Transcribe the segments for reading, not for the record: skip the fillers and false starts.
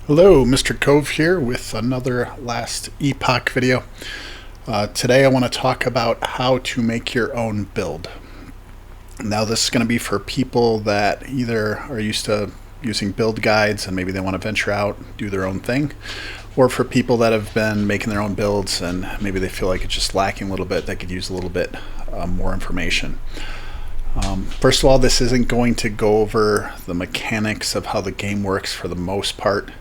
Hello, Mr. Cove here with another last Epoch video. Today I want to talk about how to make your own build. Now this is going to be for people that either are used to using build guides and maybe they want to venture out, do their own thing, or for people that have been making their own builds and maybe they feel like it's just lacking a little bit, they could use a little bit more information. First of all, this isn't going to go over the mechanics of how the game works for the most part.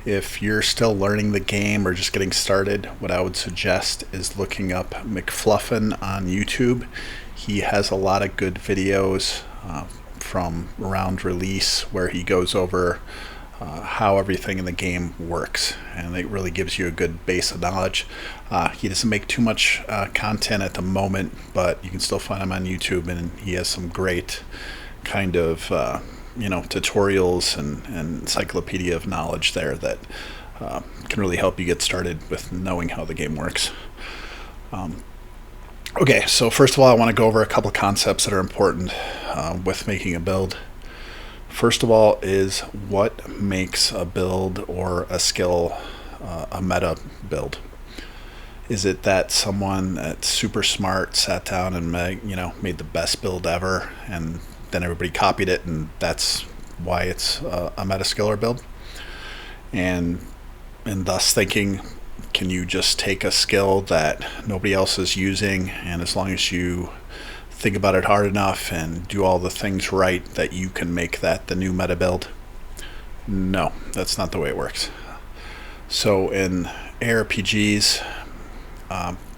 If you're still learning the game or just getting started, what I would suggest is looking up McFluffin on YouTube. He has a lot of good videos from around release where he goes over how everything in the game works, and it really gives you a good base of knowledge. He doesn't make too much content at the moment, but you can still find him on YouTube, and he has some great kind of tutorials and encyclopedia of knowledge there that can really help you get started with knowing how the game works. Okay, so first of all, I want to go over a couple of concepts that are important with making a build. First of all is what makes a build or a skill a meta build. Is it that someone that's super smart sat down and made the best build ever, and then everybody copied it, and that's why it's a meta skill or build? And thus thinking, can you just take a skill that nobody else is using, and as long as you think about it hard enough and do all the things right, that you can make that the new meta build? No, that's not the way it works. So in ARPGs,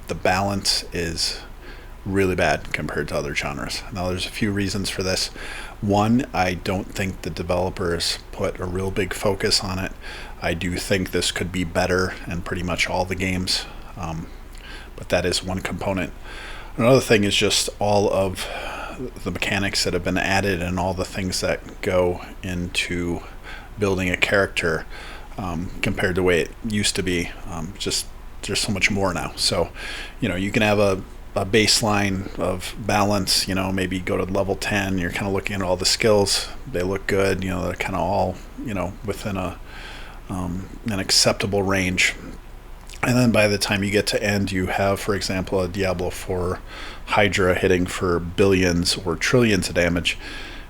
the balance is really bad compared to other genres. Now there's a few reasons for this. One, I don't think the developers put a real big focus on it. I do think this could be better in pretty much all the games, but that is one component. Another thing is just all of the mechanics that have been added and all the things that go into building a character compared to the way it used to be. Just there's so much more now. So you can have a baseline of balance, maybe go to level 10, you're kind of looking at all the skills, they look good, they're kind of all within an acceptable range. And then by the time you get to end, you have, for example, a Diablo 4 Hydra hitting for billions or trillions of damage,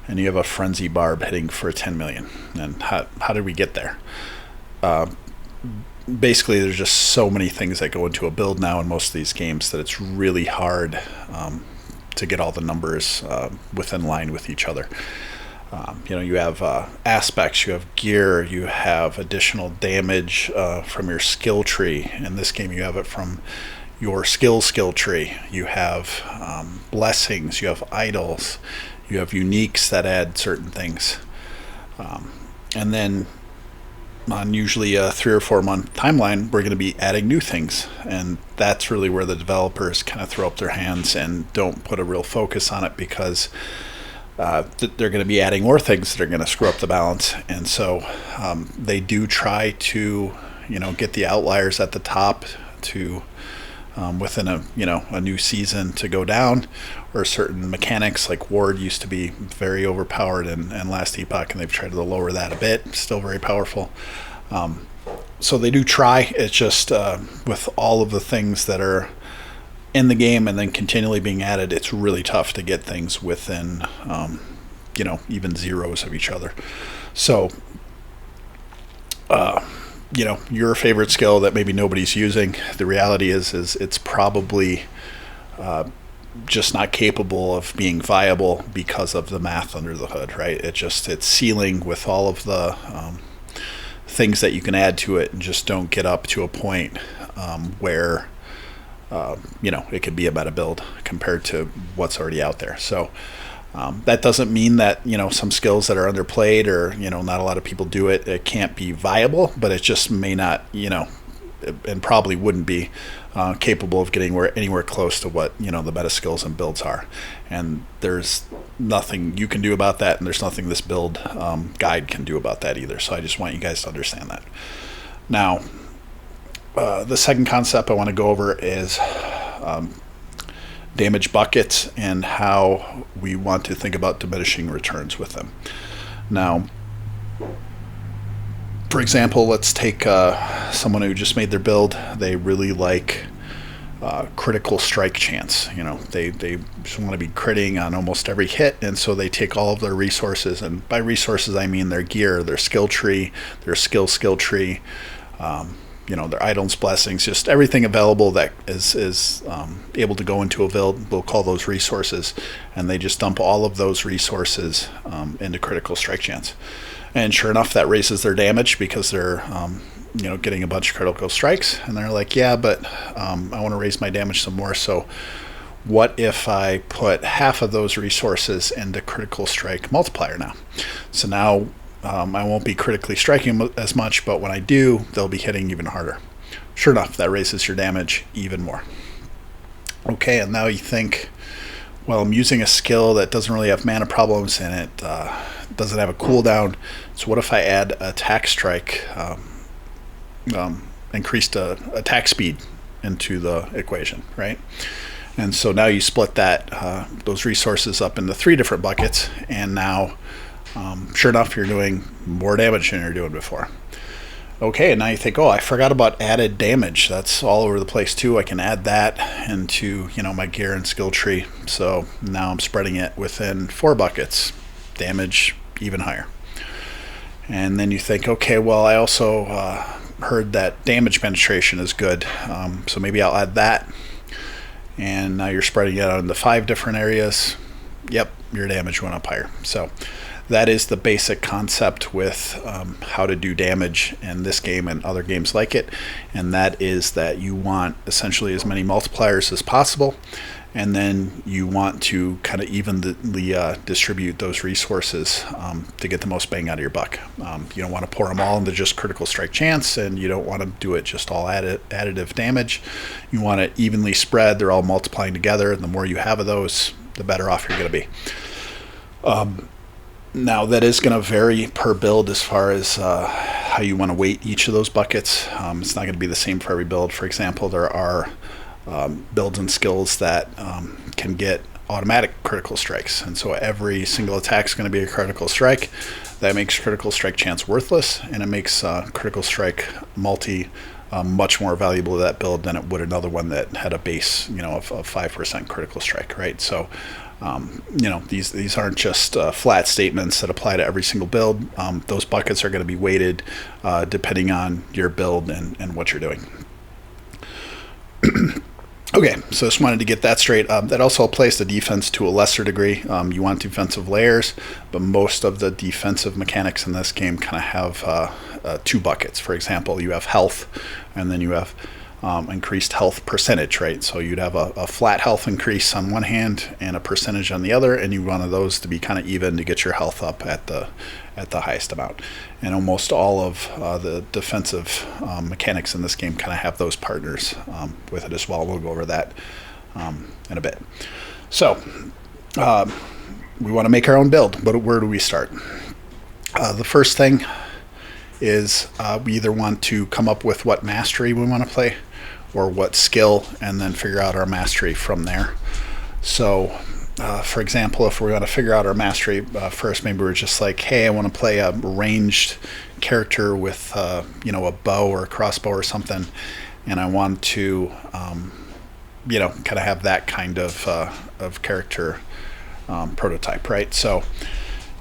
and you have a Frenzy Barb hitting for 10 million. And how did we get there? Basically, there's just so many things that go into a build now in most of these games that it's really hard to get all the numbers within line with each other. You have aspects, you have gear, you have additional damage from your skill tree. In this game, you have it from your skill tree. You have blessings, you have idols, you have uniques that add certain things. And then on usually a 3 or 4 month timeline, we're going to be adding new things. And that's really where the developers kind of throw up their hands and don't put a real focus on it, because they're going to be adding more things that are going to screw up the balance. And so they do try to get the outliers at the top to within a new season to go down, or certain mechanics like ward used to be very overpowered in last Epoch, and they've tried to lower that a bit, still very powerful. So they do try. It's just with all of the things that are in the game and then continually being added, it's really tough to get things within even zeros of each other. So your favorite skill that maybe nobody's using, the reality is it's probably just not capable of being viable because of the math under the hood, right? It's ceiling with all of the things that you can add to it, and just don't get up to a point where it could be a meta build compared to what's already out there. So that doesn't mean that some skills that are underplayed or not a lot of people do it, it can't be viable, but it just may not and probably wouldn't be capable of getting anywhere close to what the meta skills and builds are. And there's nothing you can do about that, and there's nothing this build guide can do about that either. So I just want you guys to understand that. Now the second concept I want to go over is damage buckets and how we want to think about diminishing returns with them. Now, For example, let's take someone who just made their build. They really like critical strike chance. They just want to be critting on almost every hit, and so they take all of their resources, and by resources I mean their gear, their skill tree, their skill tree, their items, blessings, just everything available that is able to go into a build. We'll call those resources, and they just dump all of those resources into critical strike chance. And sure enough, that raises their damage because they're getting a bunch of critical strikes, and they're like, yeah, but I want to raise my damage some more. So what if I put half of those resources into critical strike multiplier now? So now I won't be critically striking as much, but when I do, they'll be hitting even harder. Sure enough, that raises your damage even more. Okay, and now you think, well, I'm using a skill that doesn't really have mana problems, and it doesn't have a cooldown. So what if I add attack strike, increased attack speed into the equation, right? And so now you split those resources up into 3 different buckets, and now sure enough, you're doing more damage than you're doing before. Okay, and now you think, oh, I forgot about added damage. That's all over the place too. I can add that into my gear and skill tree. So now I'm spreading it within 4 buckets, damage even higher. And then you think, okay, well, I also heard that damage penetration is good, so maybe I'll add that. And now you're spreading it out into 5 different areas. Yep, your damage went up higher. So that is the basic concept with how to do damage in this game and other games like it, and that is that you want essentially as many multipliers as possible, and then you want to kind of evenly distribute those resources to get the most bang out of your buck. You don't want to pour them all into just critical strike chance, and you don't want to do it just all additive damage. You want it evenly spread. They're all multiplying together, and the more you have of those, the better off you're going to be. Now, that is going to vary per build as far as how you want to weight each of those buckets. It's not going to be the same for every build. For example, there are builds and skills that can get automatic critical strikes, and so every single attack is going to be a critical strike. That makes critical strike chance worthless, and it makes critical strike multi much more valuable to that build than it would another one that had a base of 5% critical strike, right? So these aren't just flat statements that apply to every single build. Those buckets are going to be weighted depending on your build and what you're doing. Okay, so just wanted to get that straight. That also applies to defense to a lesser degree. You want defensive layers, but most of the defensive mechanics in this game kind of have 2 buckets. For example, you have health, and then you have increased health percentage, right? So you'd have a flat health increase on one hand and a percentage on the other, and you want those to be kind of even to get your health up at the highest amount. And almost all of the defensive mechanics in this game kind of have those partners with it as well. We'll go over that in a bit. So we want to make our own build, but where do we start? The first thing is we either want to come up with what mastery we want to play or what skill, and then figure out our mastery from there. So for example, if we want to figure out our mastery first, maybe we're just like, hey, I want to play a ranged character with a bow or a crossbow or something, and I want to kind of have that kind of character prototype, right? So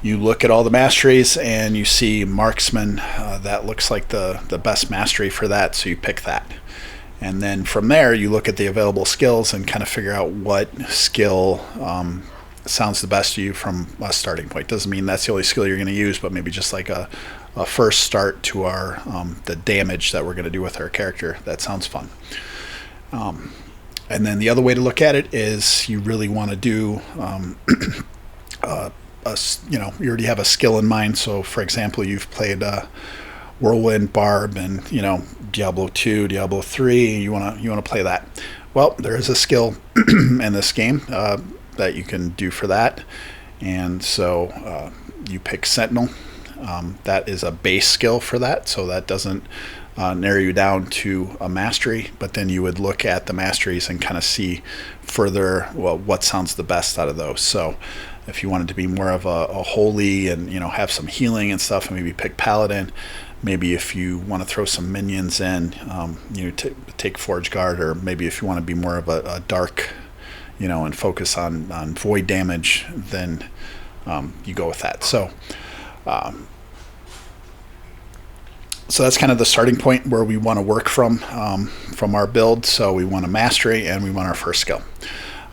you look at all the masteries and you see marksman, that looks like the best mastery for that, so you pick that. And then from there, you look at the available skills and kind of figure out what skill sounds the best to you from a starting point. Doesn't mean that's the only skill you're going to use, but maybe just like a first start to our the damage that we're going to do with our character. That sounds fun. And then the other way to look at it is you really want to do you already have a skill in mind. So for example, you've played Whirlwind, Barb, and Diablo 2, Diablo 3. You want to play that. Well, there is a skill in this game that you can do for that, and so you pick Sentinel. That is a base skill for that, so that doesn't narrow you down to a mastery, but then you would look at the masteries and kind of see further, well, what sounds the best out of those. So If you wanted to be more of a holy and have some healing and stuff, and maybe pick paladin. Maybe if you want to throw some minions in, take Forge Guard, or maybe if you want to be more of a dark, and focus on void damage, then you go with that. So that's kind of the starting point where we want to work from our build. So we want a mastery and we want our first skill.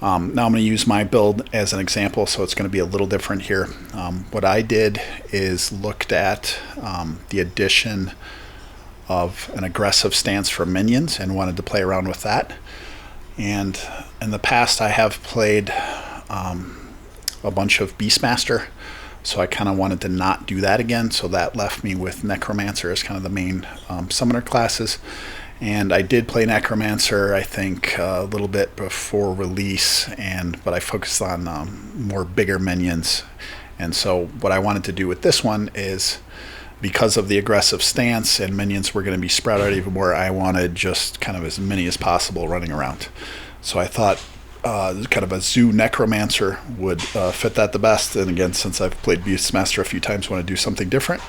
Now I'm going to use my build as an example, so it's going to be a little different here. What I did is looked at the addition of an aggressive stance for minions and wanted to play around with that. And in the past I have played a bunch of Beastmaster, so I kind of wanted to not do that again, so that left me with Necromancer as kind of the main summoner classes. And I did play Necromancer, I think, a little bit before release, but I focused on more bigger minions. And so what I wanted to do with this one is, because of the aggressive stance and minions were going to be spread out even more, I wanted just kind of as many as possible running around. So I thought kind of a Zoo Necromancer would fit that the best. And again, since I've played Beastmaster a few times, I want to do something different.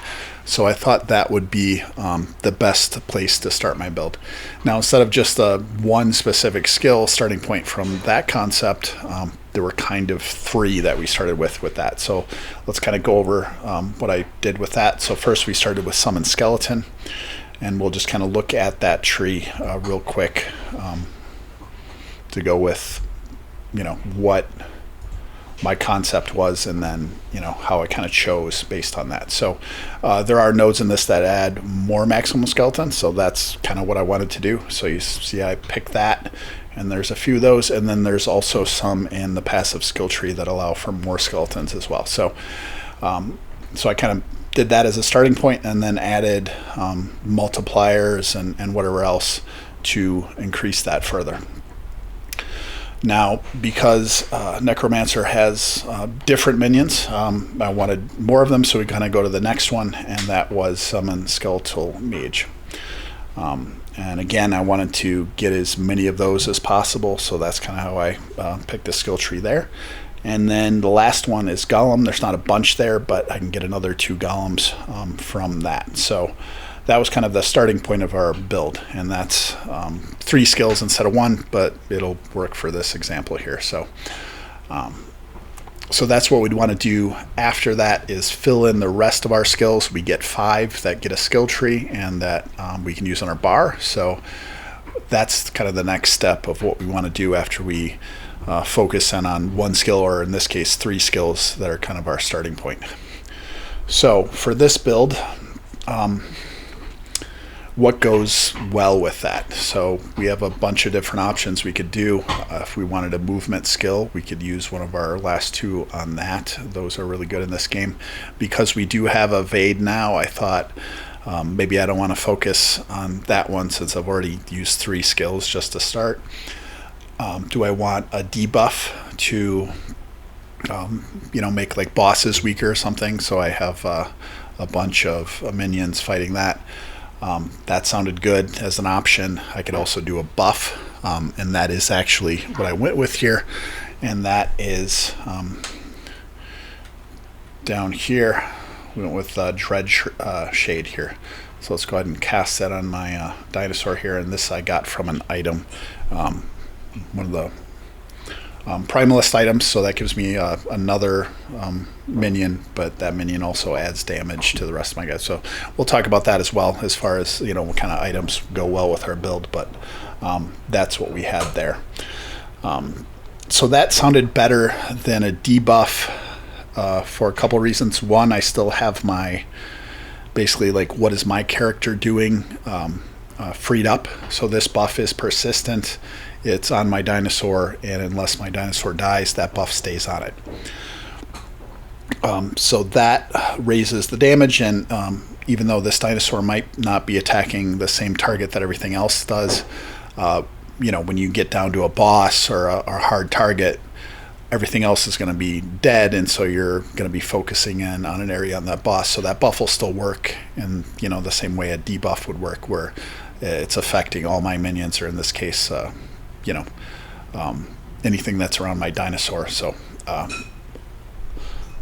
So I thought that would be the best place to start my build. Now, instead of just one specific skill starting point from that concept, there were kind of three that we started with that. So let's kind of go over what I did with that. So first we started with Summon Skeleton, and we'll just kind of look at that tree real quick to go with what my concept was, and then how I kind of chose based on that. So there are nodes in this that add more maximum skeletons, so that's kind of what I wanted to do. So you see I picked that, and there's a few of those, and then there's also some in the passive skill tree that allow for more skeletons as well. So so I kind of did that as a starting point, and then added multipliers and whatever else to increase that further. Now, because Necromancer has different minions, I wanted more of them, so we kind of go to the next one, and that was Summon Skeletal Mage. And again, I wanted to get as many of those as possible, so that's kind of how I picked the skill tree there. And then the last one is Golem. There's not a bunch there, but I can get another 2 Golems from that. So that was kind of the starting point of our build, and that's 3 skills instead of 1, but it'll work for this example here. So so that's what we'd want to do after that, is fill in the rest of our skills. We get 5 that get a skill tree, and that we can use on our bar. So that's kind of the next step of what we want to do after we focus in on 1 skill, or in this case 3 skills that are kind of our starting point. So for this build, what goes well with that? So we have a bunch of different options we could do. If we wanted a movement skill, we could use one of our last 2 on that. Those are really good in this game. Because we do have Evade now, I thought maybe I don't want to focus on that one, since I've already used 3 skills just to start. Do I want a debuff to make like bosses weaker or something, so I have a bunch of minions fighting that? That sounded good as an option. I could also do a buff, and that is actually what I went with here, and that is down here. We went with Dread Shade here. So let's go ahead and cast that on my dinosaur here, and this I got from an item, one of the Primalist items, so that gives me another minion, but that minion also adds damage to the rest of my guys. So we'll talk about that as well, as far as what kind of items go well with our build, but that's what we had there. So that sounded better than a debuff for a couple reasons. One, I still have my, basically like what is my character doing freed up, so this buff is persistent. It's on my dinosaur, and unless my dinosaur dies, that buff stays on it. So that raises the damage, and even though this dinosaur might not be attacking the same target that everything else does, when you get down to a boss or a hard target, everything else is going to be dead, and so you're going to be focusing in on an area on that boss. So that buff will still work in the same way a debuff would work, where it's affecting all my minions, or in this case anything that's around my dinosaur. So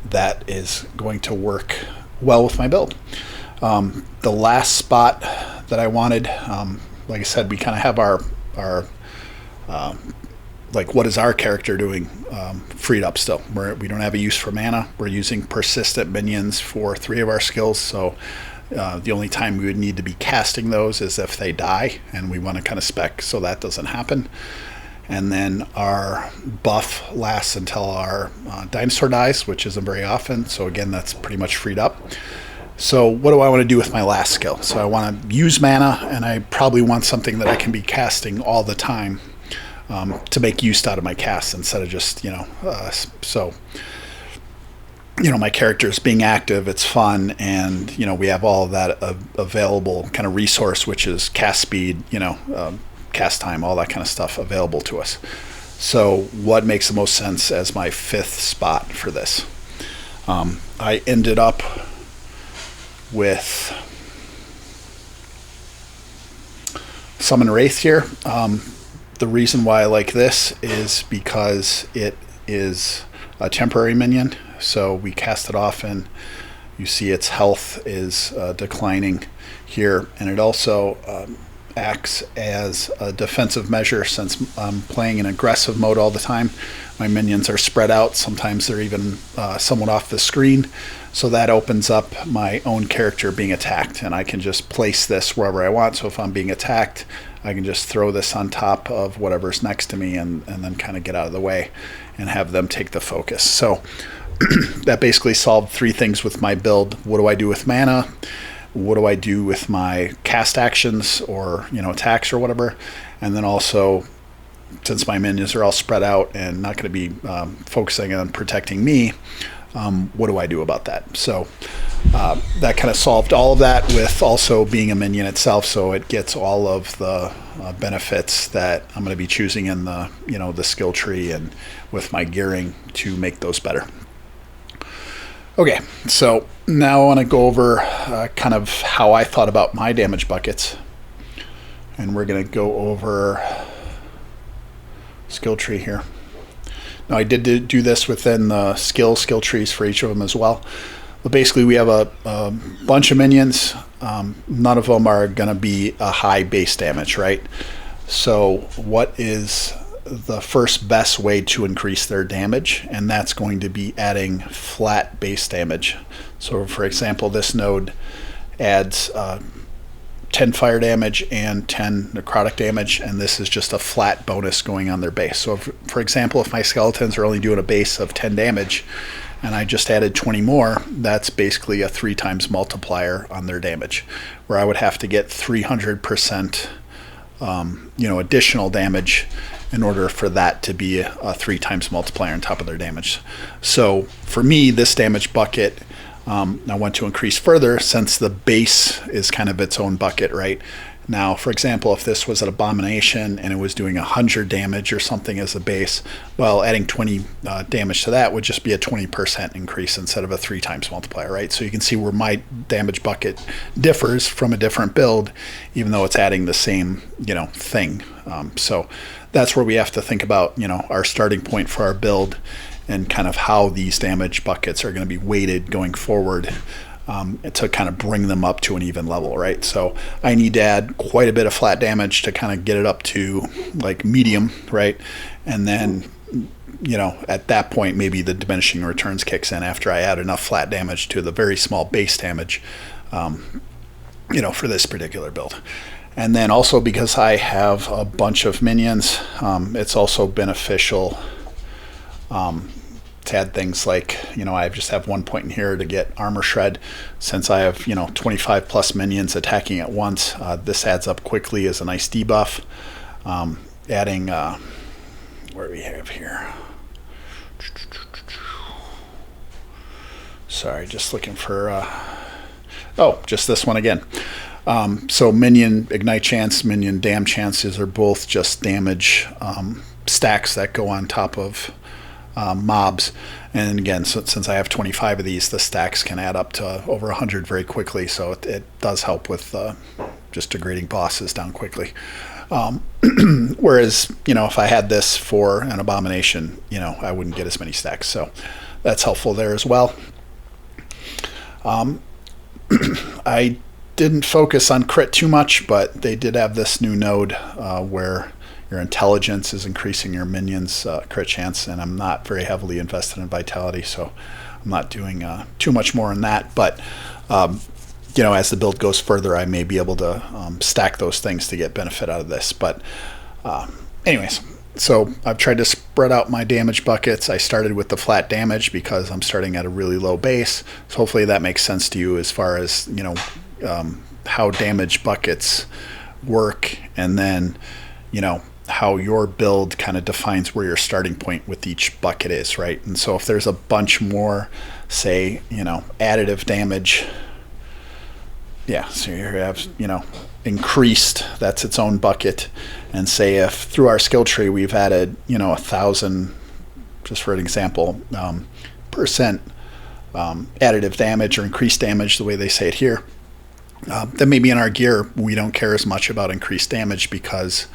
that is going to work well with my build. The last spot that I wanted, like I said, we kind of have our like what is our character doing freed up still. We don't have a use for mana. We're using persistent minions for 3 of our skills, so the only time we would need to be casting those is if they die, and we want to kind of spec so that doesn't happen. And then our buff lasts until our dinosaur dies, which isn't very often, so again, that's pretty much freed up. So what do I want to do with my last skill? So I want to use mana, and I probably want something that I can be casting all the time to make use out of my cast instead of just, my character is being active, it's fun, and, we have all of that available kind of resource, which is cast speed, cast time, all that kind of stuff available to us. So what makes the most sense as my 5th spot for this? I ended up with Summon Wraith here. The reason why I like this is because it is a temporary minion, so we cast it off and you see its health is declining here, and it also acts as a defensive measure. Since I'm playing in aggressive mode all the time, my minions are spread out, sometimes they're even somewhat off the screen, so that opens up my own character being attacked, and I can just place this wherever I want. So if I'm being attacked, I can just throw this on top of whatever's next to me and then kind of get out of the way and have them take the focus. So that basically solved 3 things with my build. What do I do with mana? What do I do with my cast actions or attacks or whatever? And then also, since my minions are all spread out and not going to be focusing on protecting me, what do I do about that? So that kind of solved all of that with also being a minion itself, so it gets all of the benefits that I'm going to be choosing in the the skill tree and with my gearing to make those better. Okay, so now I want to go over kind of how I thought about my damage buckets, and we're going to go over skill tree here. Now I did do this within the skill trees for each of them as well. But basically we have a bunch of minions. None of them are going to be a high base damage, right? So what is the first best way to increase their damage? And that's going to be adding flat base damage. So for example, this node adds 10 fire damage and 10 necrotic damage, and this is just a flat bonus going on their base. So if, for example, if my skeletons are only doing a base of 10 damage and I just added 20 more, that's basically a 3 times multiplier on their damage, where I would have to get 300% additional damage in order for that to be a 3 times multiplier on top of their damage. So for me, this damage bucket, I want to increase further since the base is kind of its own bucket, right? Now, for example, if this was an abomination and it was doing 100 damage or something as a base, well, adding 20 damage to that would just be a 20% increase instead of a 3 times multiplier, right? So you can see where my damage bucket differs from a different build, even though it's adding the same, thing. So that's where we have to think about, our starting point for our build and kind of how these damage buckets are going to be weighted going forward to kind of bring them up to an even level, right? So I need to add quite a bit of flat damage to kind of get it up to like medium, right? And then, at that point, maybe the diminishing returns kicks in after I add enough flat damage to the very small base damage, for this particular build. And then also because I have a bunch of minions, it's also beneficial to add things like, I just have 1 point in here to get armor shred. Since I have, 25 plus minions attacking at once, this adds up quickly as a nice debuff. Adding, where do we have here? Sorry, just looking for, just this one again. So minion ignite chance, minion dam chances are both just damage stacks that go on top of mobs. And again, since I have 25 of these, the stacks can add up to over 100 very quickly, so it does help with just degrading bosses down quickly. Whereas, if I had this for an abomination, I wouldn't get as many stacks. So that's helpful there as well. I didn't focus on crit too much, but they did have this new node where your intelligence is increasing your minions' crit chance, and I'm not very heavily invested in vitality, so I'm not doing too much more in that. But as the build goes further, I may be able to stack those things to get benefit out of this. But anyways, so I've tried to spread out my damage buckets. I started with the flat damage because I'm starting at a really low base. So hopefully that makes sense to you as far as, how damage buckets work, and then, how your build kind of defines where your starting point with each bucket is, right? And so if there's a bunch more, say, additive damage, so you have, increased, that's its own bucket. And say if through our skill tree we've added, 1,000, just for an example, percent additive damage or increased damage, the way they say it here, then maybe in our gear we don't care as much about increased damage because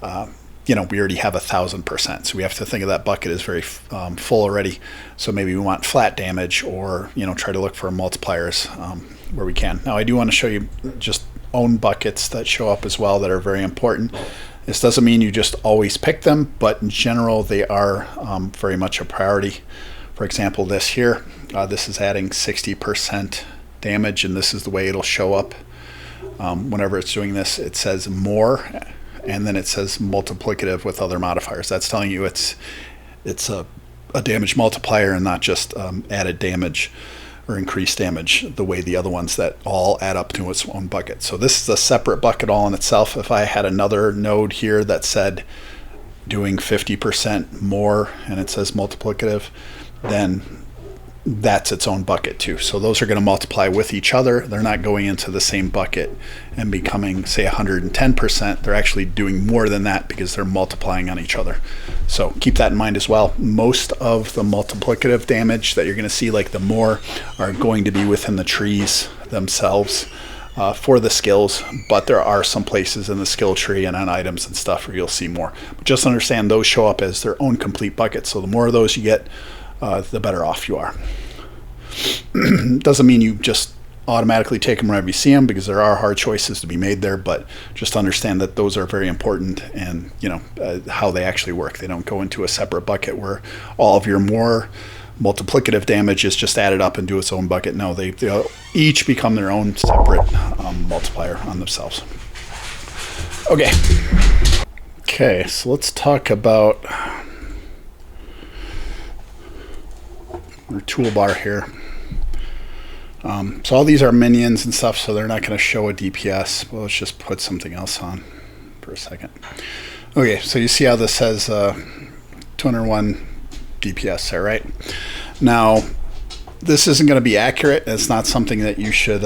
we already have 1,000%. So we have to think of that bucket as very full already. So maybe we want flat damage, or try to look for multipliers where we can. Now I do want to show you just own buckets that show up as well that are very important. This doesn't mean you just always pick them, but in general they are very much a priority. For example, this here, this is adding 60% damage, and this is the way it'll show up whenever it's doing this. It says more, and then it says multiplicative with other modifiers. That's telling you it's a damage multiplier and not just added damage or increased damage the way the other ones that all add up to its own bucket. So this is a separate bucket all in itself. If I had another node here that said doing 50% more and it says multiplicative, then that's its own bucket too. So those are going to multiply with each other. They're not going into the same bucket and becoming, say, 110%. They're actually doing more than that because they're multiplying on each other. So keep that in mind as well. Most of the multiplicative damage that you're going to see, like the more, are going to be within the trees themselves for the skills, but there are some places in the skill tree and on items and stuff where you'll see more. But just understand those show up as their own complete bucket. So the more of those you get, the better off you are. Doesn't mean you just automatically take them whenever you see them, because there are hard choices to be made there, but just understand that those are very important, and how they actually work. They don't go into a separate bucket where all of your more multiplicative damage is just added up into its own bucket. No, they each become their own separate multiplier on themselves. Okay, so let's talk about our toolbar here. So all these are minions and stuff, so they're not going to show a DPS. Well, let's just put something else on for a second. Okay, so you see how this says 201 DPS there, right? Now, this isn't going to be accurate. It's not something that you should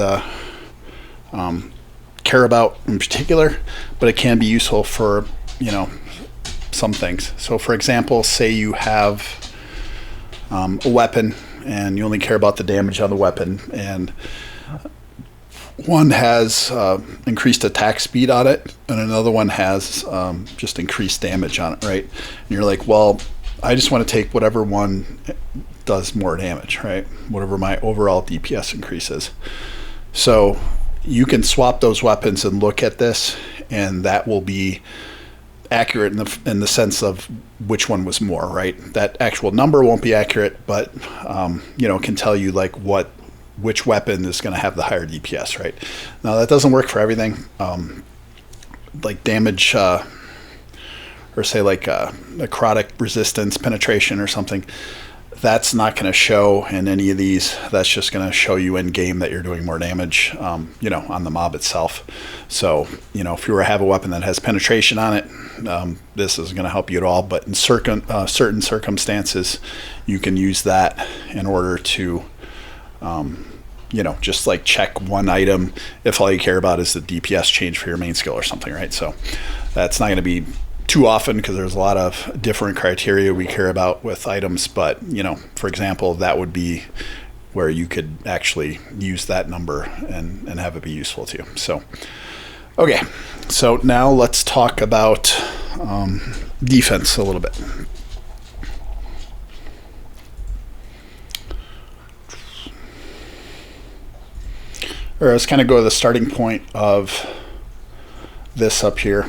care about in particular, but it can be useful for, some things. So for example, say you have a weapon and you only care about the damage on the weapon, and one has increased attack speed on it and another one has just increased damage on it, right? And you're like, well, I just want to take whatever one does more damage, right? Whatever my overall DPS increases. So you can swap those weapons and look at this, and that will be accurate in the sense of which one was more, right? That actual number won't be accurate, but it can tell you like which weapon is going to have the higher DPS, right? Now that doesn't work for everything. Like damage, or say like necrotic resistance, penetration, or something. That's not going to show in any of these. That's just going to show you in game that you're doing more damage, on the mob itself. So, if you were to have a weapon that has penetration on it, this isn't going to help you at all. But in certain circumstances, you can use that in order to, just like check one item if all you care about is the DPS change for your main skill or something, right? So that's not going to be too often because there's a lot of different criteria we care about with items, but for example, that would be where you could actually use that number and have it be useful to you. So okay, so now let's talk about defense a little bit. Or let's kind of go to the starting point of this up here.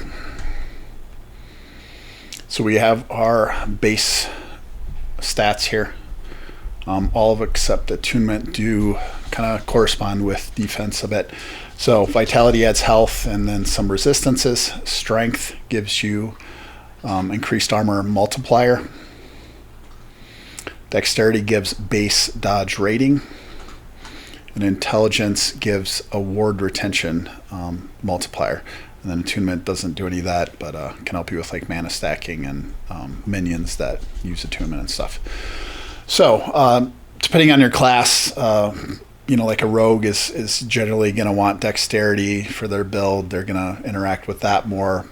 So we have our base stats here. All of except attunement do kind of correspond with defense a bit. So vitality adds health and then some resistances. Strength gives you increased armor multiplier. Dexterity gives base dodge rating. And intelligence gives a ward retention multiplier. And then attunement doesn't do any of that, but can help you with like mana stacking and minions that use attunement and stuff. So depending on your class, like a rogue is generally going to want dexterity for their build. They're going to interact with that more.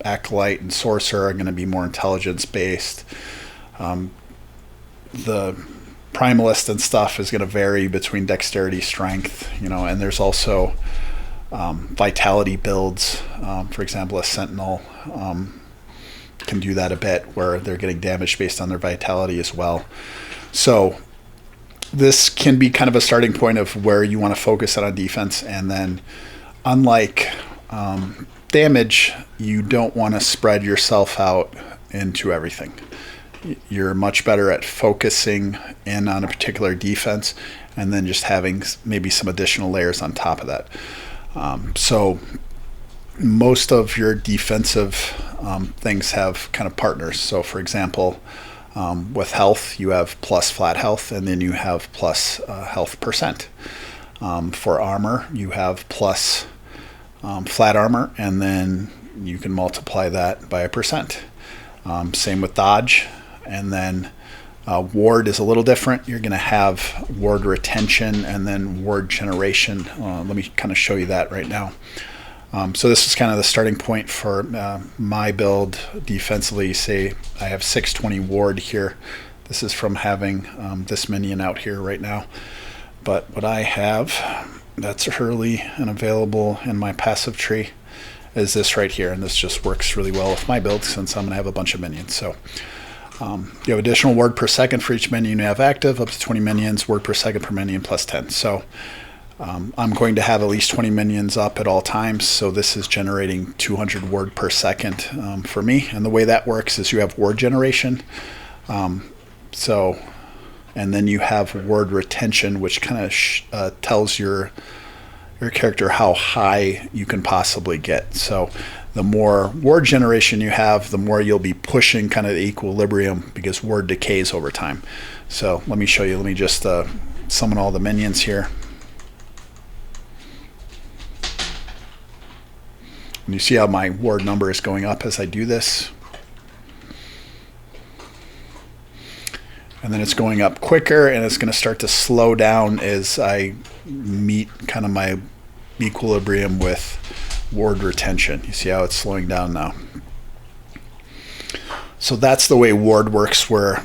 Acolyte and sorcerer are going to be more intelligence based. The primalist and stuff is going to vary between dexterity, strength, and there's also vitality builds. For example, a sentinel can do that a bit where they're getting damage based on their vitality as well. So this can be kind of a starting point of where you want to focus on defense, and then unlike damage, you don't want to spread yourself out into everything. You're much better at focusing in on a particular defense and then just having maybe some additional layers on top of that. So most of your defensive things have kind of partners. So for example, with health, you have plus flat health, and then you have plus health percent. For armor, you have plus flat armor, and then you can multiply that by a percent. Same with dodge. And then ward is a little different. You're going to have ward retention and then ward generation. Let me kind of show you that right now. So this is kind of the starting point for my build defensively. Say I have 620 ward here. This is from having this minion out here right now. But what I have that's early and available in my passive tree is this right here. And this just works really well with my build since I'm going to have a bunch of minions. So you have additional word per second for each minion you have active, up to 20 minions, word per second per minion plus 10. So I'm going to have at least 20 minions up at all times. So this is generating 200 word per second for me. And the way that works is you have word generation. And then you have word retention, which kind of tells your character how high you can possibly get. So the more word generation you have, the more you'll be pushing kind of the equilibrium because word decays over time. So let me show you. Let me just summon all the minions here. And you see how my ward number is going up as I do this. And then it's going up quicker, and it's going to start to slow down as I meet kind of my equilibrium with ward retention. You see how it's slowing down now. So that's the way ward works, where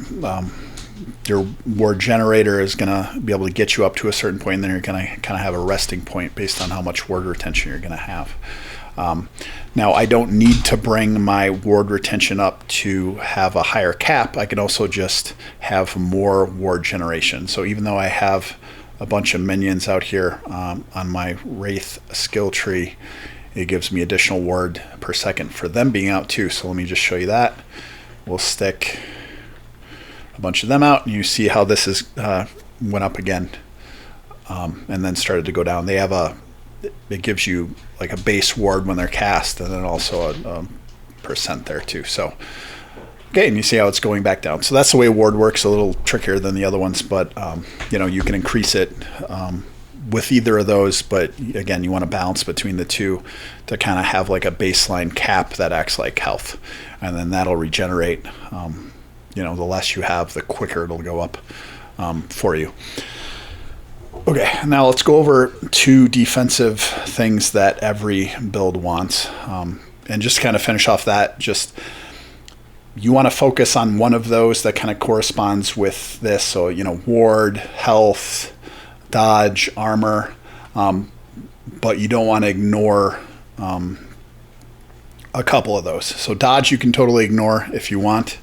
your ward generator is going to be able to get you up to a certain point, and then you're going to kind of have a resting point based on how much ward retention you're going to have. Now, I don't need to bring my ward retention up to have a higher cap. I can also just have more ward generation. So even though I have a bunch of minions out here on my Wraith skill tree, it gives me additional ward per second for them being out too. So let me just show you that. We'll stick a bunch of them out, and you see how this is went up again and then started to go down. They have it gives you like a base ward when they're cast, and then also a percent there too. So okay, and you see how it's going back down. So that's the way ward works. A little trickier than the other ones, but you can increase it with either of those. But again, you want to balance between the two to kind of have like a baseline cap that acts like health, and then that'll regenerate. The less you have, the quicker it'll go up for you. Okay, now let's go over two defensive things that every build wants. And just kind of finish off that, just you want to focus on one of those that kind of corresponds with this. So, ward, health, dodge, armor, but you don't want to ignore a couple of those. So dodge you can totally ignore if you want.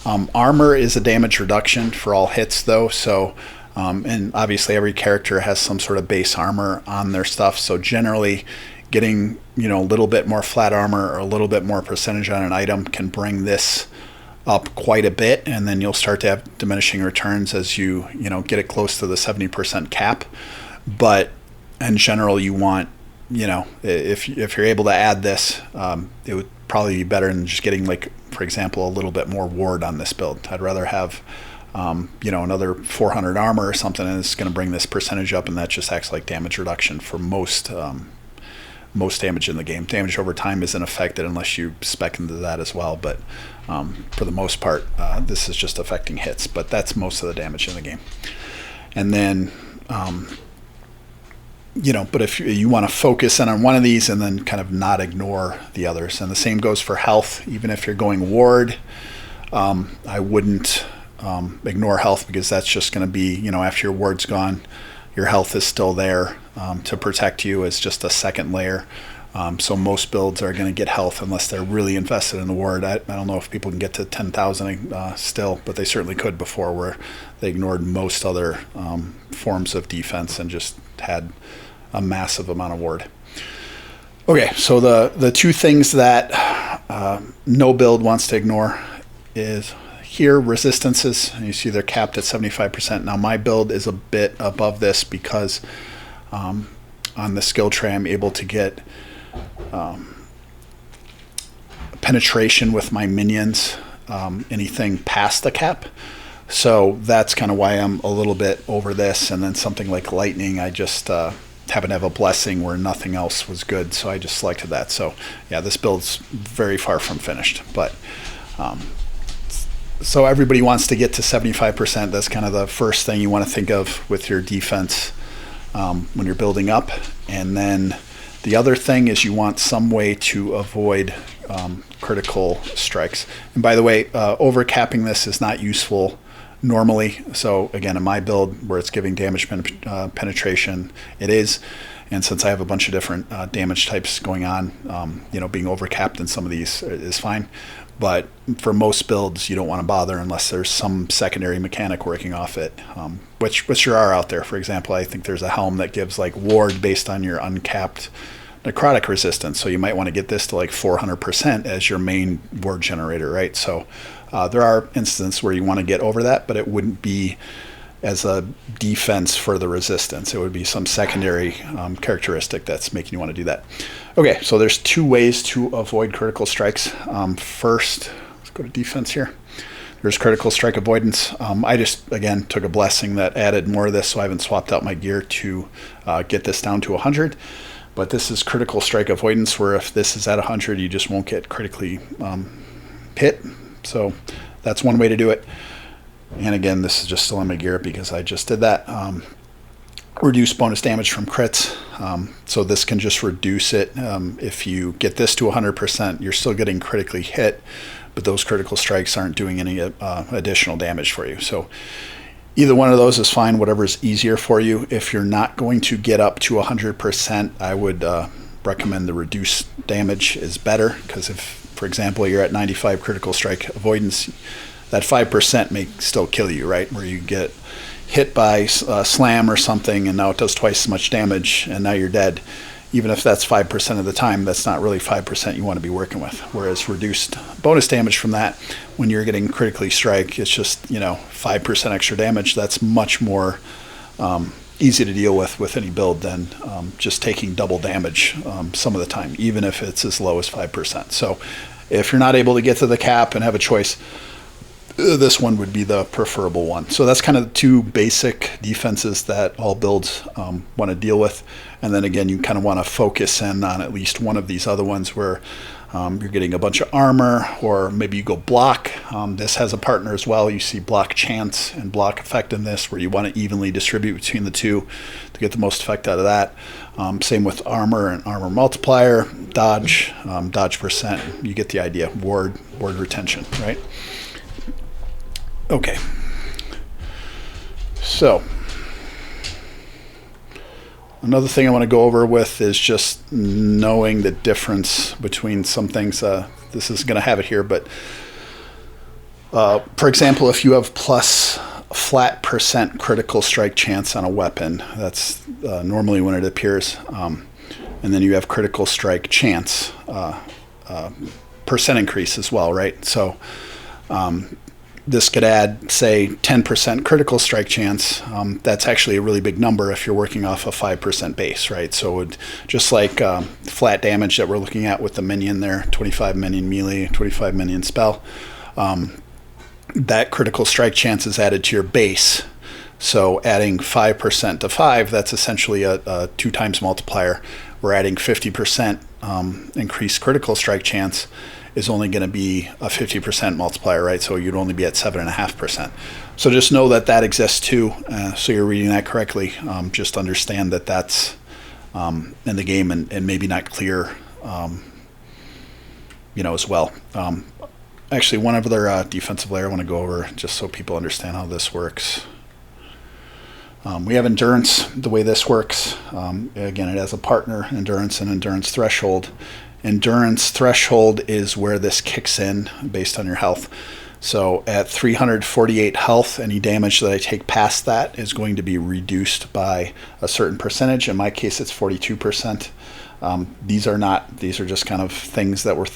Armor is a damage reduction for all hits though, so And obviously every character has some sort of base armor on their stuff. So generally getting, a little bit more flat armor or a little bit more percentage on an item can bring this up quite a bit, and then you'll start to have diminishing returns as you get it close to the 70% cap. But in general, you want, if you're able to add this, it would probably be better than just getting, like, for example, a little bit more ward on this build. I'd rather have another 400 armor or something, and it's going to bring this percentage up, and that just acts like damage reduction for most damage in the game. Damage over time isn't affected unless you spec into that as well, but for the most part, this is just affecting hits, but that's most of the damage in the game. And then, but if you want to focus in on one of these and then kind of not ignore the others, and the same goes for health. Even if you're going ward, I wouldn't ignore health, because that's just going to be, after your ward's gone, your health is still there to protect you as just a second layer. So most builds are going to get health unless they're really invested in the ward. I don't know if people can get to 10,000 still, but they certainly could before, where they ignored most other forms of defense and just had a massive amount of ward. Okay, so the two things that no build wants to ignore is here, resistances. And you see they're capped at 75%. Now my build is a bit above this because on the skill tray I'm able to get penetration with my minions, anything past the cap. So that's kind of why I'm a little bit over this. And then something like lightning, I just happen to have a blessing where nothing else was good, so I just selected that. So yeah, this build's very far from finished, but so everybody wants to get to 75%. That's kind of the first thing you want to think of with your defense when you're building up. And then the other thing is you want some way to avoid critical strikes. And by the way, overcapping this is not useful normally. So again, in my build where it's giving damage penetration, it is. And since I have a bunch of different damage types going on, being overcapped in some of these is fine. But for most builds, you don't want to bother unless there's some secondary mechanic working off it, which there are out there. For example, I think there's a helm that gives like ward based on your uncapped necrotic resistance. So you might want to get this to like 400% as your main ward generator, right? So there are instances where you want to get over that, but it wouldn't be as a defense for the resistance. It would be some secondary characteristic that's making you want to do that. Okay, so there's two ways to avoid critical strikes. First, let's go to defense here. There's critical strike avoidance. I just, again, took a blessing that added more of this, so I haven't swapped out my gear to get this down to 100. But this is critical strike avoidance, where if this is at 100, you just won't get critically hit. So that's one way to do it. And again, this is just still on my gear because I just did that. Reduce bonus damage from crits. So this can just reduce it. If you get this to 100%, you're still getting critically hit, but those critical strikes aren't doing any additional damage for you. So either one of those is fine, whatever is easier for you. If you're not going to get up to 100%, I would recommend the reduced damage is better, because if, for example, you're at 95 critical strike avoidance, that 5% may still kill you, right? Where you get hit by a slam or something, and now it does twice as much damage, and now you're dead. Even if that's 5% of the time, that's not really 5% you want to be working with. Whereas reduced bonus damage from that, when you're getting critically strike, it's just 5% extra damage. That's much more easy to deal with any build than just taking double damage some of the time, even if it's as low as 5%. So if you're not able to get to the cap and have a choice, this one would be the preferable one. So that's kind of the two basic defenses that all builds want to deal with. And then again, you kind of want to focus in on at least one of these other ones where you're getting a bunch of armor, or maybe you go block. This has a partner as well. You see block chance and block effect in this, where you want to evenly distribute between the two to get the most effect out of that. Same with armor and armor multiplier, dodge, dodge percent. You get the idea. Ward retention, right? Okay, so another thing I want to go over with is just knowing the difference between some things. This is going to have it here, but for example, if you have plus flat percent critical strike chance on a weapon. That's normally when it appears. And then you have critical strike chance, percent increase as well, right? So this could add, say, 10% critical strike chance. That's actually a really big number if you're working off a 5% base, right? So it would, just like flat damage that we're looking at with the minion there, 25 minion melee, 25 minion spell, that critical strike chance is added to your base. So adding 5% to 5, that's essentially a 2 times multiplier. We're adding 50% increased critical strike chance is only going to be a 50% multiplier, right? So you'd only be at 7.5%. So just know that that exists too. So you're reading that correctly. Just understand that that's in the game and maybe not clear, as well. Actually, one other defensive layer I want to go over just so people understand how this works. We have endurance. The way this works, again, it has a partner, endurance, and endurance threshold. Endurance threshold is where this kicks in based on your health. So at 348 health, any damage that I take past that is going to be reduced by a certain percentage. In my case, it's 42%. These are just kind of things that were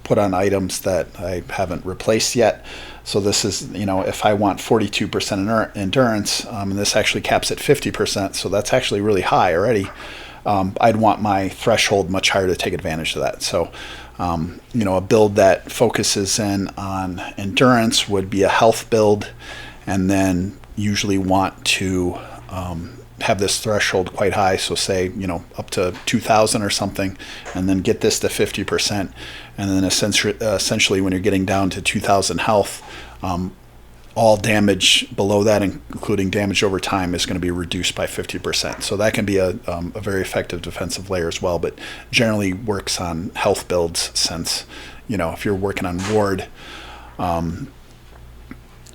put on items that I haven't replaced yet. So this is, if I want 42% endurance, and this actually caps at 50%, so that's actually really high already. I'd want my threshold much higher to take advantage of that. So, a build that focuses in on endurance would be a health build, and then usually want to have this threshold quite high. So say, up to 2,000 or something, and then get this to 50%. And then essentially when you're getting down to 2,000 health, all damage below that, including damage over time, is going to be reduced by 50%. So that can be a very effective defensive layer as well, but generally works on health builds since, if you're working on ward,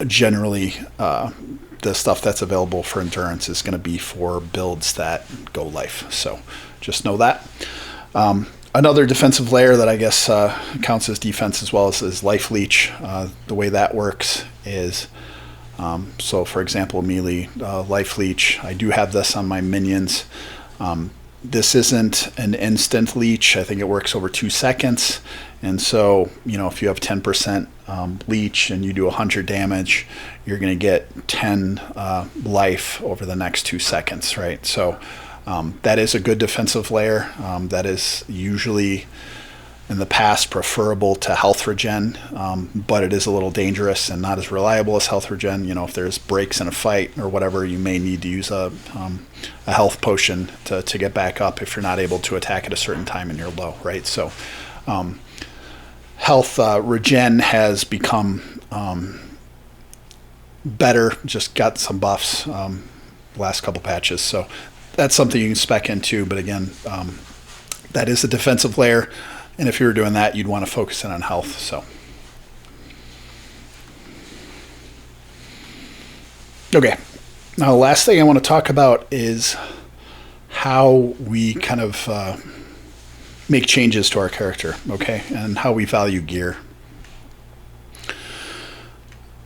generally the stuff that's available for endurance is going to be for builds that go life. So just know that. Another defensive layer that I guess counts as defense as well is life leech. The way that works is, so for example, melee life leech. I do have this on my minions. This isn't an instant leech. I think it works over 2 seconds. And so, if you have 10% leech and you do 100 damage, you're going to get 10 life over the next 2 seconds, right? So that is a good defensive layer. That is usually in the past preferable to health regen, but it is a little dangerous and not as reliable as health regen. If there's breaks in a fight or whatever, you may need to use a health potion to get back up if you're not able to attack at a certain time and you're low, right? So health regen has become better, just got some buffs last couple patches. So that's something you can spec into, but again, that is a defensive layer. And if you were doing that, you'd want to focus in on health. So, okay. Now, the last thing I want to talk about is how we kind of make changes to our character, okay, and how we value gear.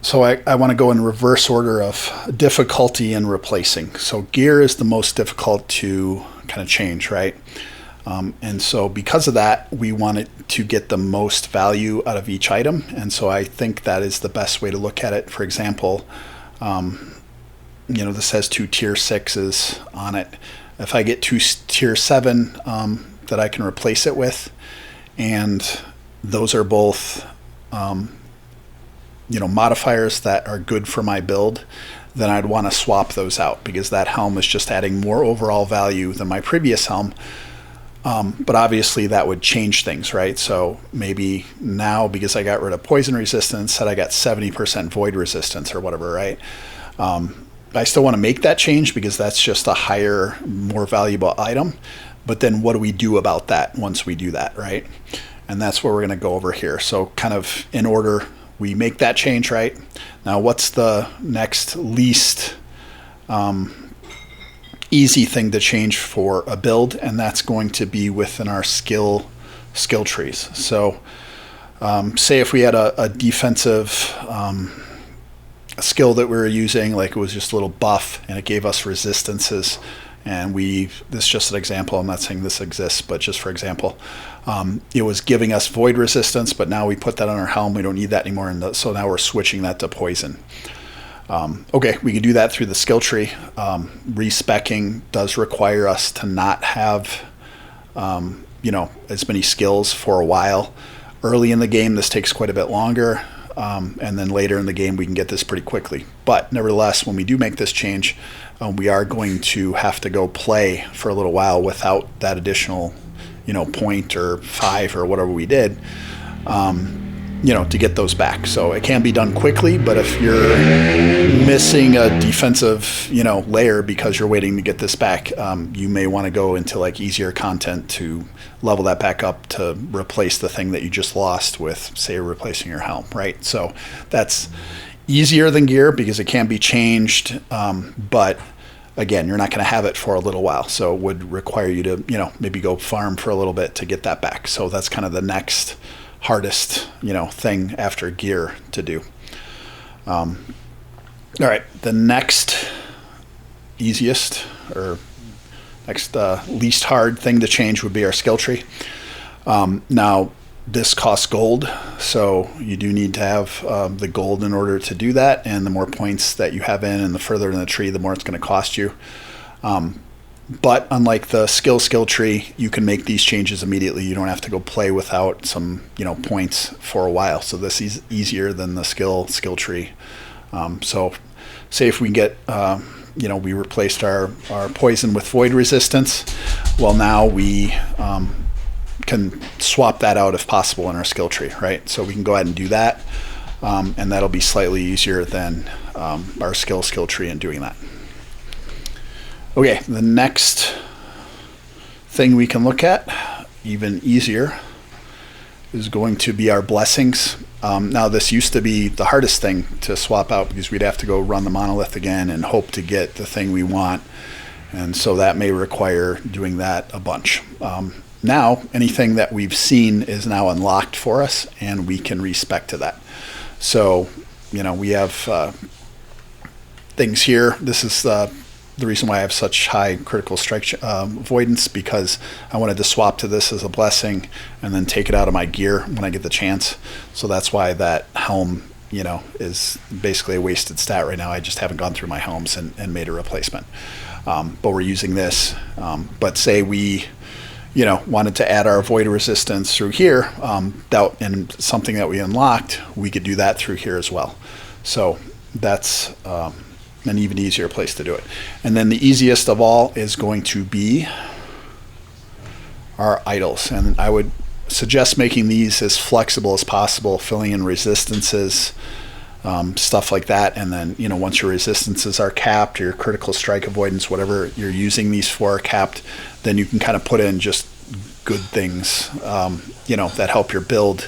So I want to go in reverse order of difficulty in replacing. So gear is the most difficult to kind of change, right? And so because of that, we want it to get the most value out of each item. And so I think that is the best way to look at it. For example, this has 2 tier 6s on it. If I get 2 tier 7 that I can replace it with, and those are both modifiers that are good for my build, then I'd want to swap those out because that helm is just adding more overall value than my previous helm. But obviously that would change things, right? So maybe now, because I got rid of poison resistance, that I got 70% void resistance or whatever, right? I still want to make that change because that's just a higher, more valuable item. But then what do we do about that once we do that, right? And that's what we're going to go over here. So kind of in order, we make that change, right? Now, what's the next least easy thing to change for a build? And that's going to be within our skill trees. So say if we had a defensive skill that we were using, like it was just a little buff and it gave us resistances. And this is just an example. I'm not saying this exists, but just for example, it was giving us void resistance, but now we put that on our helm. We don't need that anymore. So now we're switching that to poison. Okay, we can do that through the skill tree. Respecking does require us to not have, as many skills for a while. Early in the game, this takes quite a bit longer. And then later in the game, we can get this pretty quickly. But nevertheless, when we do make this change, we are going to have to go play for a little while without that additional, point or 5 or whatever we did, to get those back. So it can be done quickly, but if you're missing a defensive, layer because you're waiting to get this back, you may want to go into like easier content to level that back up to replace the thing that you just lost with, say, replacing your helm, right? So that's easier than gear because it can be changed, but again, you're not going to have it for a little while. So it would require you to, maybe go farm for a little bit to get that back. So that's kind of the next hardest, thing after gear to do. All right, the next easiest or next least hard thing to change would be our skill tree. Now, this costs gold, so you do need to have the gold in order to do that, and the more points that you have in and the further in the tree, the more it's going to cost you. But unlike the skill tree, you can make these changes immediately. You don't have to go play without some points for a while. So this is easier than the skill tree. So say if we get we replaced our poison with void resistance. Well, now we can swap that out if possible in our skill tree, right? So we can go ahead and do that, and that'll be slightly easier than our skill tree in doing that. Okay, the next thing we can look at, even easier, is going to be our blessings. Now, this used to be the hardest thing to swap out because we'd have to go run the monolith again and hope to get the thing we want. And so that may require doing that a bunch. Now, anything that we've seen is now unlocked for us, and we can respec to that. So, we have things here. This is the reason why I have such high critical strike avoidance, because I wanted to swap to this as a blessing and then take it out of my gear when I get the chance. So that's why that helm, is basically a wasted stat right now. I just haven't gone through my helms and made a replacement. But we're using this. But say we, wanted to add our void resistance through here, and something that we unlocked, we could do that through here as well. So that's an even easier place to do it. And then the easiest of all is going to be our idols. And I would suggest making these as flexible as possible, filling in resistances, stuff like that. And then, once your resistances are capped, your critical strike avoidance, whatever you're using these for are capped, then you can kind of put in just good things, that help your build.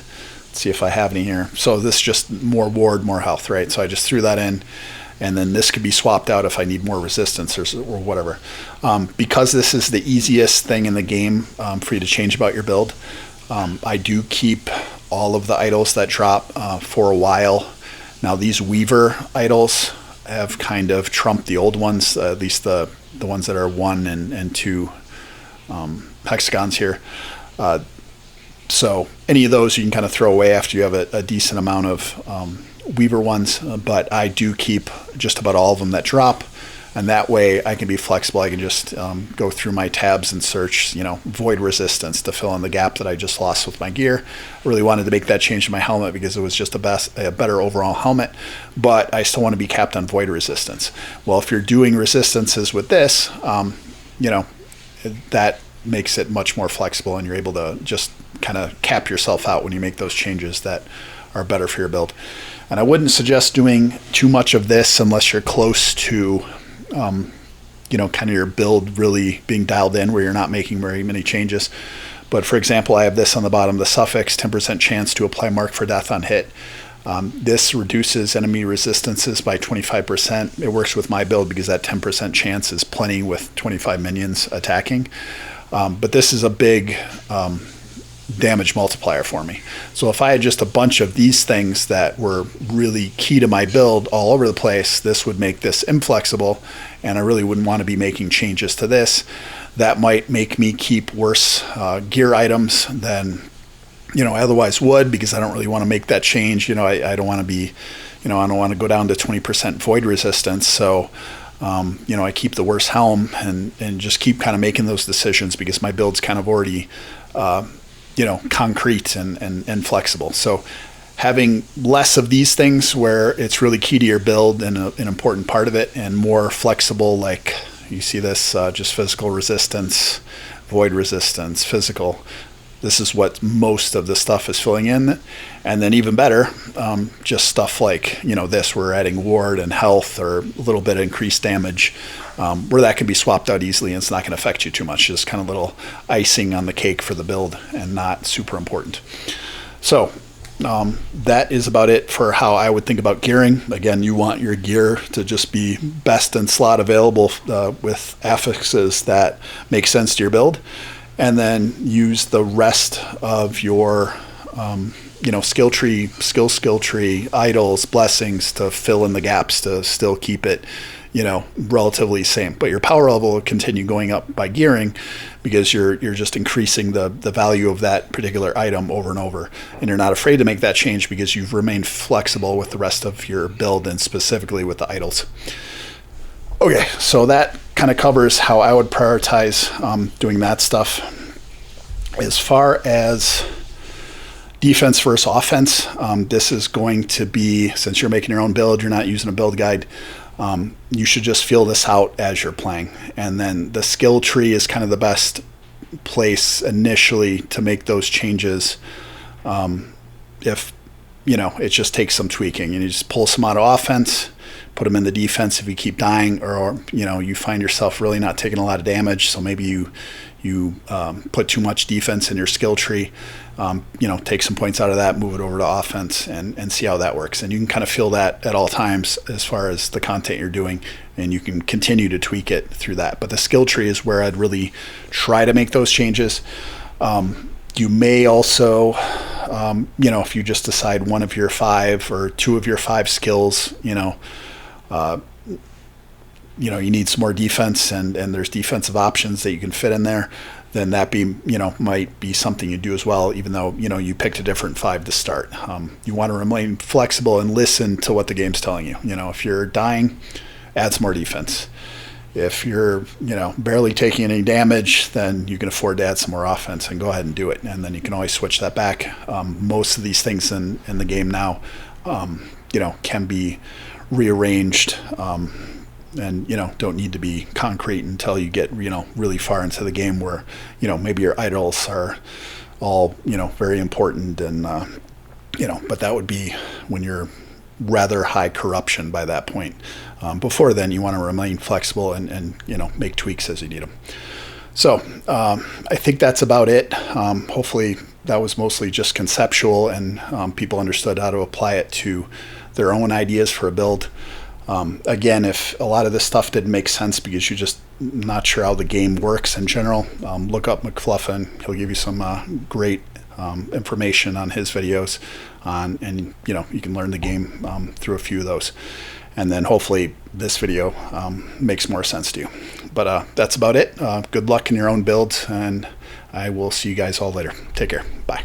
Let's see if I have any here. So this is just more ward, more health, right? So I just threw that in. And then this could be swapped out if I need more resistance or whatever. Because this is the easiest thing in the game for you to change about your build, I do keep all of the idols that drop for a while. Now, these Weaver idols have kind of trumped the old ones, at least the ones that are 1 and 2 hexagons here. So any of those you can kind of throw away after you have a decent amount of Weaver ones, but I do keep just about all of them that drop, and that way I can be flexible. I can just go through my tabs and search, void resistance to fill in the gap that I just lost with my gear. I really wanted to make that change in my helmet because it was just a better overall helmet, but I still want to be capped on void resistance. Well, if you're doing resistances with this, that makes it much more flexible, and you're able to just kind of cap yourself out when you make those changes that are better for your build. And I wouldn't suggest doing too much of this unless you're close to, kind of your build really being dialed in where you're not making very many changes. But for example, I have this on the bottom, the suffix, 10% chance to apply mark for death on hit. This reduces enemy resistances by 25%. It works with my build because that 10% chance is plenty with 25 minions attacking. But this is a big damage multiplier for me. So if I had just a bunch of these things that were really key to my build all over the place, this would make this inflexible, and I really wouldn't want to be making changes to this. That might make me keep worse gear items than I otherwise would, because I don't really want to make that change. I don't want to be, I don't want to go down to 20% void resistance. So I keep the worse helm and just keep kind of making those decisions, because my build's kind of already concrete and flexible. So having less of these things where it's really key to your build and an important part of it, and more flexible, like you see this, just physical resistance, void resistance, physical. This is what most of the stuff is filling in. And then even better, just stuff like, this, we're adding ward and health, or a little bit of increased damage, where that can be swapped out easily and it's not going to affect you too much. Just kind of little icing on the cake for the build and not super important. So that is about it for how I would think about gearing. Again, you want your gear to just be best in slot available with affixes that make sense to your build. And then use the rest of your, skill tree, idols, blessings to fill in the gaps to still keep it, relatively same. But your power level will continue going up by gearing, because you're just increasing the value of that particular item over and over. And you're not afraid to make that change, because you've remained flexible with the rest of your build, and specifically with the idols. Okay, so that kind of covers how I would prioritize doing that stuff. As far as defense versus offense, this is going to be, since you're making your own build, you're not using a build guide, you should just feel this out as you're playing. And then the skill tree is kind of the best place initially to make those changes. If, it just takes some tweaking, and you just pull some out of offense, put them in the defense if you keep dying, or you find yourself really not taking a lot of damage, so maybe you put too much defense in your skill tree. Take some points out of that, move it over to offense, and see how that works. And you can kind of feel that at all times as far as the content you're doing, and you can continue to tweak it through that. But the skill tree is where I'd really try to make those changes. You may also, if you just decide one of your 5 or 2 of your 5 skills, you need some more defense, and there's defensive options that you can fit in there, then that might be something you do as well, even though, you picked a different 5 to start. You want to remain flexible and listen to what the game's telling you. If you're dying, add some more defense. If you're, barely taking any damage, then you can afford to add some more offense, and go ahead and do it. And then you can always switch that back. Most of these things in the game now, can be rearranged, and don't need to be concrete until you get really far into the game, where maybe your idols are all very important, and but that would be when you're rather high corruption by that point. Before then, you want to remain flexible and make tweaks as you need them. So I think that's about it. Hopefully that was mostly just conceptual, and people understood how to apply it to their own ideas for a build. Again, if a lot of this stuff didn't make sense because you're just not sure how the game works in general, look up McFluffin. He'll give you some great information on his videos, and you can learn the game through a few of those. And then hopefully this video makes more sense to you. But that's about it. Good luck in your own builds, and I will see you guys all later. Take care. Bye.